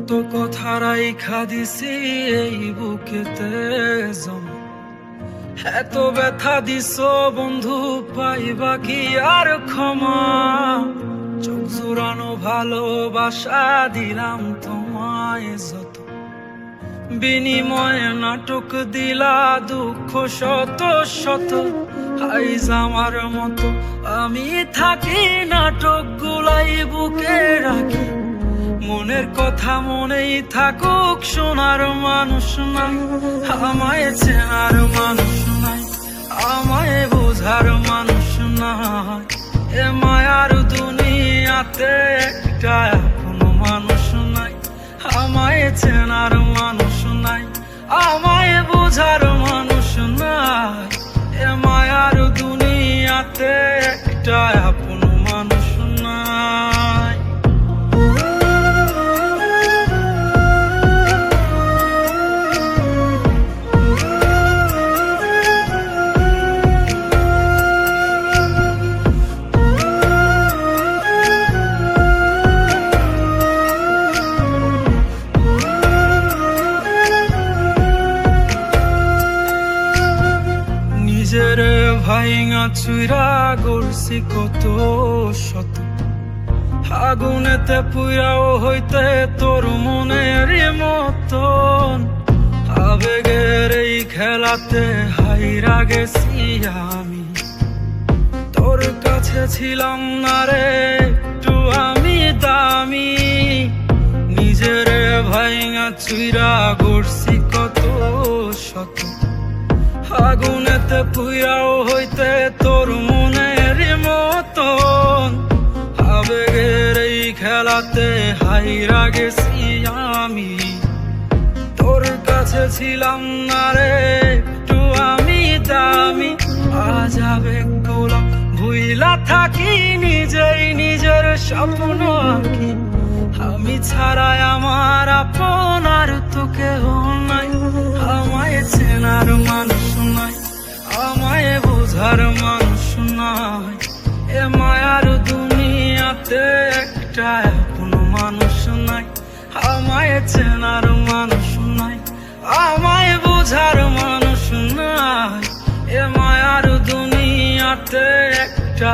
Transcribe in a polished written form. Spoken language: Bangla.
কত কথা রাইখা দিছি এই বুকেতে জমা, এত ব্যথা দিছ বন্ধু পাইবা কি আর ক্ষমা। চোখ জোড়ানো ভালোবাসা দিলাম তোমায় যত, বিনিময়ে নাটক দিলা দুঃখ শত শত। আইজ আমার মতো আমি থাকি নাটক গুলাই বুকে রাখি, মনের কথা মনেই থাকুক শোনার মানুষ নাই, আমায় চেনার মানুষ নাই, আমায় বোঝার মানুষ নাই। এ মায়ার দুনিয়াতে একটা কোনো মানুষ নাই, আমায় চেনার মানুষ নাই, আমায় বোঝার মানুষ নাই। এ মায়ার দুনিয়াতে একটা কোনো মানুষ নাই। নিজের ভাইঙা চুইরা গড়ছি কত শত, আগুনেতে পুইরাও হইতে তোর মনের মতন। আবেগের এই খেলাতে হাইরা গেছি আমি, তোর কাছে ছিলাম না রে একটু আমি দামি। নিজের ভাইঙা চুইরা গড়ছি কত শত, আগুনেতে পুইরাও হইতে তোর মনের মতন। আবেগের এই খেলাতে হাইরা গেছি আমি, তোর কাছে ছিলাম না রে একটু আমি দামি। আজ আবেগগুলো ভুইলা থাকি, নিজেই নিজের স্বপ্ন আঁকি। আমি ছাড়াই আমার আপন আর তো কেহ নাই, আমায় চেনার মানুষ নাই, আমায় বোঝার মানুষ নাই। এ মায়ার দুনিয়াতে একটা কোনো মানুষ নাই, আমায় চেনার মানুষ নাই, আমায় বোঝার মানুষ নাই। এ মায়ার দুনিয়াতে একটা